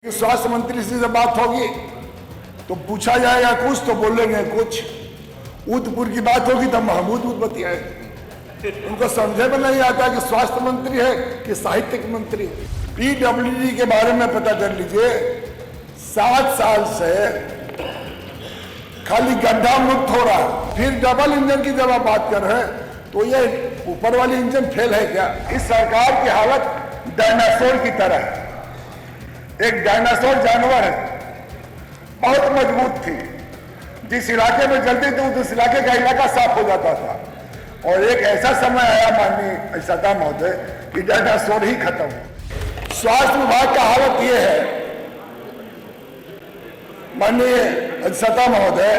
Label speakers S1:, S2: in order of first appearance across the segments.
S1: स्वास्थ्य मंत्री से जब बात होगी तो पूछा जाएगा कुछ तो बोलेंगे कुछ। ऊधपुर की बात होगी तब महमूद बतियाएंगे। उनको समझे में नहीं आता कि स्वास्थ्य मंत्री है कि साहित्यिक मंत्री है। पीडब्ल्यूडी के बारे में पता कर लीजिए, 7 साल से खाली गड्ढा मुक्त हो रहा है। फिर डबल इंजन की जब आप बात कर रहे हैं तो ये ऊपर वाली इंजन फेल है क्या? इस सरकार की हालत डायनासोर की तरह है। एक डायनासोर जानवर है, बहुत मजबूत थी, जिस इलाके में चलती थी उस इलाके का इलाका साफ हो जाता था। और एक ऐसा समय आया माननीय सत्ता महोदय कि डायनासोर ही खत्म हो। स्वास्थ्य विभाग का हालत यह है माननीय सत्ता महोदय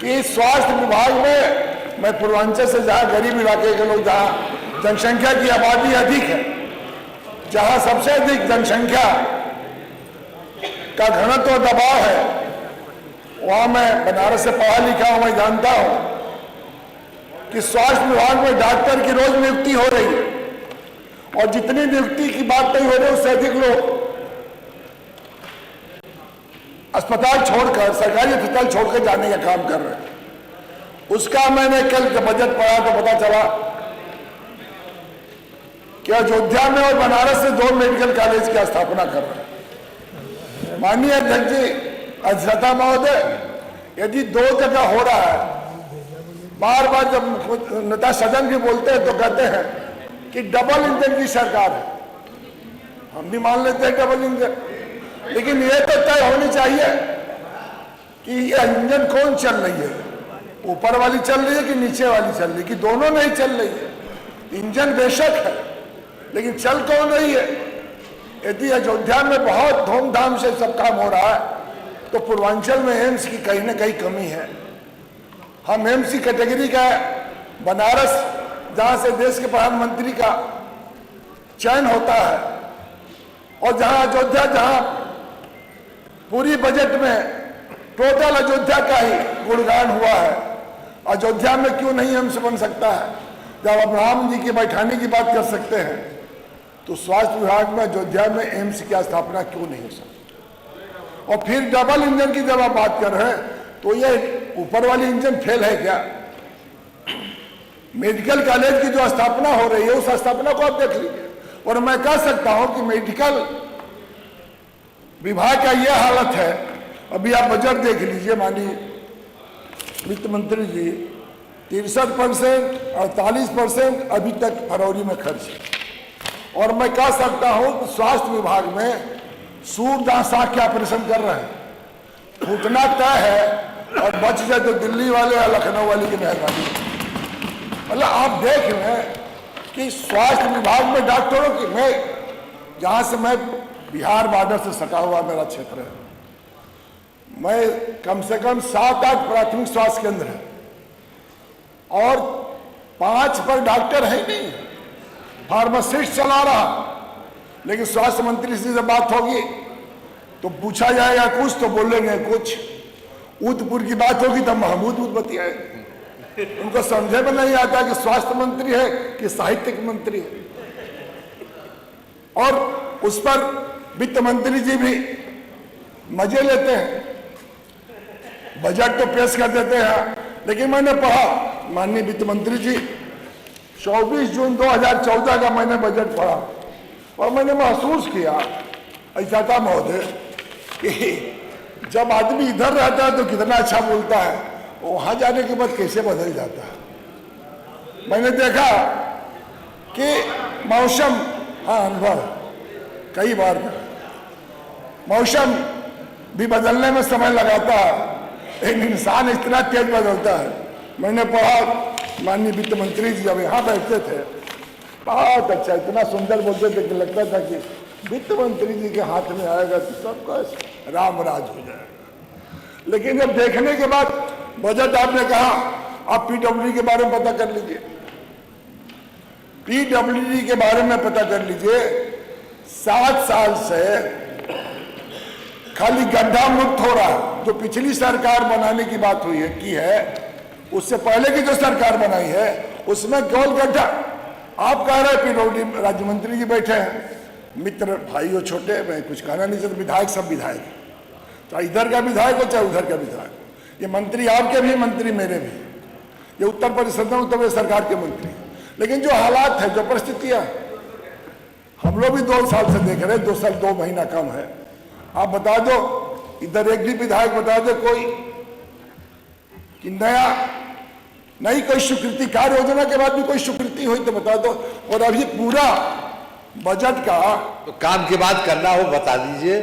S1: कि स्वास्थ्य विभाग में, मैं पूर्वांचल से जहां गरीब इलाके के लोग, जहां जनसंख्या की आबादी अधिक है, जहां सबसे अधिक जनसंख्या का घनत्व दबाव है, वहां मैं बनारस से पढ़ा लिखा हूं, मैं जानता हूं कि स्वास्थ्य विभाग में डॉक्टर की रोज नियुक्ति हो रही है और जितनी नियुक्ति की बात नहीं हो रही उससे अधिक लोग अस्पताल छोड़कर, सरकारी अस्पताल छोड़कर जाने का काम कर रहे हैं। उसका मैंने कल जब बजट पढ़ा तो पता चला कि अयोध्या में और बनारस से 2 मेडिकल कॉलेज की स्थापना कर रहे हैं। माननीय अध्यक्ष जी, सत्ता महोदय, यदि 2 जगह हो रहा है, बार बार जब नेता सदन भी बोलते हैं तो कहते हैं कि डबल इंजन की सरकार है। हम भी मान लेते हैं डबल इंजन, लेकिन ये तो तय होनी चाहिए कि ये इंजन कौन चल रही है, ऊपर वाली चल रही है कि नीचे वाली चल रही है, कि दोनों नहीं चल रही है। इंजन बेशक है लेकिन चल कौन रही है? यदि अयोध्या में बहुत धूमधाम से सब काम हो रहा है तो पूर्वांचल में एम्स की कहीं ना कहीं कमी है। हम एम्स की कैटेगरी का बनारस, जहां से देश के प्रधानमंत्री का चयन होता है, और जहां अयोध्या, जहां पूरी बजट में टोटल अयोध्या का ही गुणगान हुआ है, अयोध्या में क्यों नहीं एम्स बन सकता है? जब आप राम जी की बैठानी की बात कर सकते हैं तो स्वास्थ्य विभाग में अयोध्या में एम्स की स्थापना क्यों नहीं हो सकती? और फिर डबल इंजन की जब आप बात कर रहे हैं तो ये ऊपर वाली इंजन फेल है क्या? मेडिकल कॉलेज की जो स्थापना हो रही है उस स्थापना को आप देख लीजिए। और मैं कह सकता हूं कि मेडिकल विभाग का यह हालत है, अभी आप बजट देख लीजिए माननीय वित्त मंत्री जी, 63%, 48% अभी तक फरवरी में खर्च है। और मैं कह सकता हूं कि स्वास्थ्य विभाग में सूरदांत के ऑपरेशन कर रहे हैं, फूटना तय है और बच जाए तो दिल्ली वाले या लखनऊ वाले की मेहरबानी। मतलब आप देख लें कि स्वास्थ्य विभाग में डॉक्टरों की, मैं जहां से, मैं बिहार बॉर्डर से सटा हुआ मेरा क्षेत्र है, मैं कम से कम 7-8 प्राथमिक स्वास्थ्य केंद्र है और 5 पर डॉक्टर है नहीं, फार्मासिस्ट चला रहा। लेकिन स्वास्थ्य मंत्री से जब बात होगी तो पूछा जाएगा कुछ तो बोलेंगे कुछ। ऊधपुर की बात होगी तब महमूद बतियाएंगे। उनको समझे में नहीं आता कि स्वास्थ्य मंत्री है कि साहित्यिक मंत्री है। और उस पर वित्त मंत्री जी भी मजे लेते हैं, बजट तो पेश कर देते हैं। लेकिन मैंने पढ़ा माननीय वित्त मंत्री जी, 24 जून 2014 का मैंने बजट पढ़ा और मैंने महसूस किया ऐसा था महोदय कि जब आदमी इधर रहता है तो कितना अच्छा बोलता है, वहां जाने के बाद कैसे बदल जाता है। मैंने देखा कि मौसम, हाँ अनुभव कई बार मौसम भी बदलने में समय लगाता है, एक इंसान इतना तेज बदलता है। मैंने पढ़ा माननीय वित्त मंत्री जी जब यहाँ बैठते थे, बहुत अच्छा, इतना सुंदर बोलते थे कि लगता था कि वित्त मंत्री जी के हाथ में आएगा तो सबका राम राज हो जाएगा। लेकिन जब देखने के बाद बजट, आपने कहा आप पीडब्ल्यूडी के बारे में पता कर लीजिए, पीडब्ल्यूडी के बारे में पता कर लीजिए, 7 साल से खाली गड्ढा मुक्त हो रहा है। जो पिछली सरकार बनाने की बात हुई है की है, उससे पहले की जो सरकार बनाई है उसमें केवल गड्ढा। आप कह रहे हैं पीडब्ल्यूडी राज्य मंत्री जी बैठे हैं, मित्र भाई हो छोटे, मैं कुछ कहना नहीं चाहता, विधायक सब विधायक, चाहे इधर का विधायक हो चाहे उधर का विधायक हो। ये मंत्री आपके भी, मंत्री मेरे भी, ये उत्तर परिषद में उत्तर प्रदेश सरकार के मंत्री। लेकिन जो हालात है, जो परिस्थितियां, हम लोग भी 2 साल से देख रहे हैं, 2 साल 2 महीना कम है। आप बता दो, इधर एक भी विधायक बता दो कोई कि नई कोई स्वीकृति, कार्य योजना के बाद भी कोई स्वीकृति हुई तो बता दो। और अभी पूरा बजट का
S2: तो काम की बात करना हो बता दीजिए,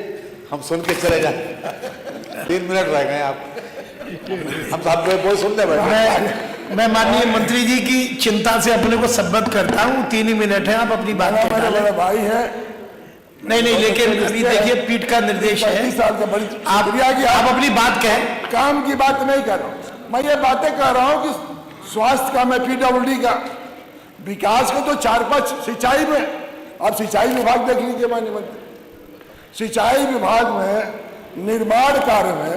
S2: हम सुन के चले जाए। 3 मिनट रह गए आप, हम साहब बहुत सुनते बैठे।
S3: मैं माननीय मंत्री जी की चिंता से अपने को सम्मत करता हूँ। 3 ही मिनट है, आप अपनी बात कर डालें।
S1: मेरा भाई है।
S3: नहीं, लेकिन अभी देखिए पीठ का निर्देश है,
S1: 35 साल से बड़ी
S3: आप अपनी बात कहें।
S1: काम की बात नहीं कर रहा हूँ मैं, ये बातें कर रहा हूँ कि स्वास्थ्य का, मैं PWD का, विकास को तो 4-5, सिंचाई में, आप सिंचाई विभाग देख लीजिए माननीय मंत्री, सिंचाई विभाग में निर्माण कार्य में,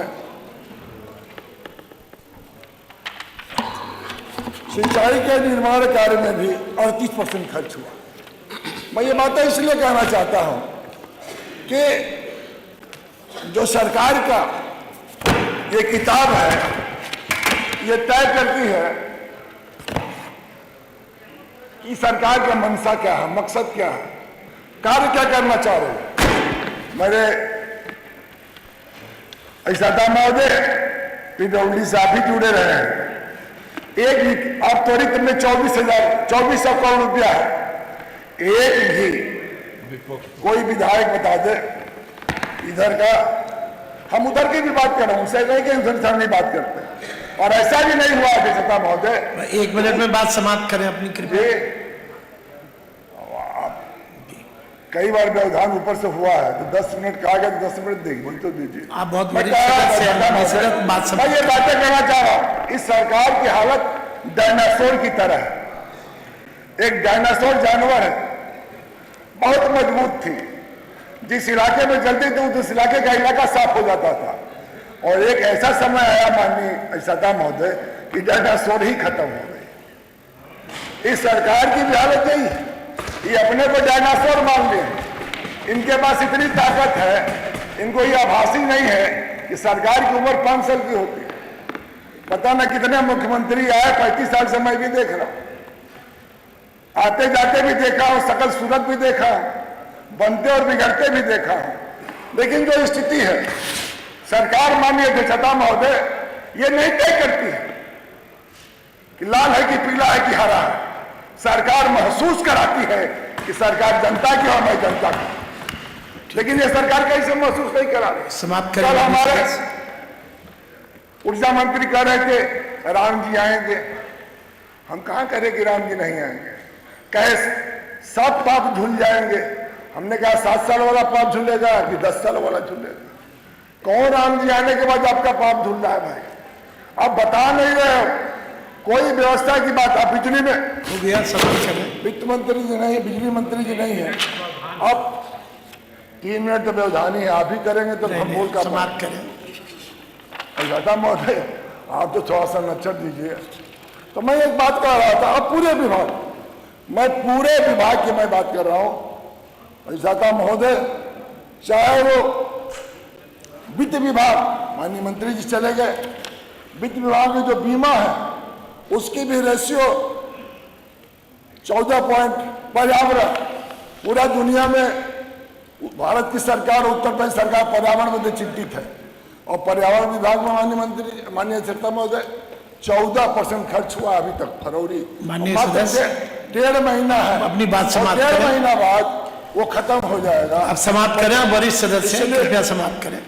S1: सिंचाई के निर्माण कार्य में भी 38% खर्च हुआ। मैं ये बातें इसलिए कहना चाहता हूं कि जो सरकार का ये किताब है, ये तय करती है कि सरकार का मंशा क्या है, मकसद क्या है, कार्य क्या करना चाह रहे हैं। मेरे ऐसा था महोदय, PWD से आप ही जुड़े रहे हैं। एक आप त्वरित में 2400 करोड़ रुपया है। एक भी कोई विधायक बता दे इधर का, हम उधर की भी बात कर रहे हैं, उनसे नहीं कि उधर से हम नहीं बात करते, और ऐसा भी नहीं हुआ अध्यक्षता महोदय।
S3: 1 मिनट में बात समाप्त करें अपनी, कृपया।
S1: कई बार व्यवधान ऊपर से हुआ है तो 10 मिनट कहा गया तो 10 मिनट देगी, बोल तो दीजिए।
S3: आप बहुत
S1: मैं ये बातें कहना चाह रहा हूं, इस सरकार की हालत डायनासोर की तरह है। एक डायनासोर जानवर है, बहुत मजबूत थी, जिस इलाके में चलती थी उस इलाके का इलाका साफ हो जाता था। और एक ऐसा समय आया माननीय सत्ता महोदय कि डायनासोर ही खत्म हो गई। इस सरकार की भी हालत यही है, ये अपने को डायनासोर मान लिए, इनके पास इतनी ताकत है, इनको ये आभासी नहीं है कि सरकार की उम्र 5 साल की होती है। पता न कितने मुख्यमंत्री आए, 35 साल से मैं भी देख रहा हूं, आते जाते भी देखा हूं, सकल सूरत भी देखा हूं, बनते और बिगड़ते भी देखा हूं। लेकिन जो स्थिति है, सरकार माननीय अध्यक्षता महोदय ये नहीं तय करती है कि लाल है कि पीला है कि हरा है। सरकार महसूस कराती है कि सरकार जनता की और मैं जनता की, लेकिन ये सरकार कैसे महसूस नहीं करा रही।
S3: समाप्त
S1: कल हमारे ऊर्जा मंत्री कह रहे थे राम जी आएंगे, हम कहां करें कि राम जी नहीं आएंगे, कहे सब पाप धुल जाएंगे। हमने कहा 7 साल वाला पाप धुलेगा कि 10 साल वाला धुलेगा? कौन राम जी आने के बाद आपका पाप धुल रहा है भाई? आप बता नहीं रहे हो कोई व्यवस्था की बात। आप बिजली में
S3: हो गया,
S1: वित्त मंत्री जी नहीं, बिजली मंत्री जी नहीं है। अब 3 मिनट तो व्यवधान ही है, आप ही करेंगे तो हम बोल का
S3: समाप्त करें।
S1: महोदय आप तो थोड़ा सा नच्छर दीजिए। तो मैं एक बात कर रहा था, अब पूरे विभाग, मैं पूरे विभाग की मैं बात कर रहा हूं। ऐसा महोदय, चाहे वो वित्त विभाग, माननीय मंत्री जी चले गए, वित्त विभाग में जो बीमा है उसकी भी रेशियो 14 पॉइंट, पर्यावरण, पूरा दुनिया में भारत की सरकार, उत्तर प्रदेश सरकार पर्यावरण में चिंतित है, और पर्यावरण विभाग में माननीय मंत्री, माननीय अध्यक्षता महोदय 14% खर्च हुआ अभी तक फरवरी।
S3: माननीय सदस्य,
S1: 1.5 महीना है,
S3: अपनी बात समाप्त करें।
S1: 1.5 महीना बाद वो खत्म हो जाएगा।
S3: अब समाप्त करें, वरिष्ठ सदस्य कृपया समाप्त करें।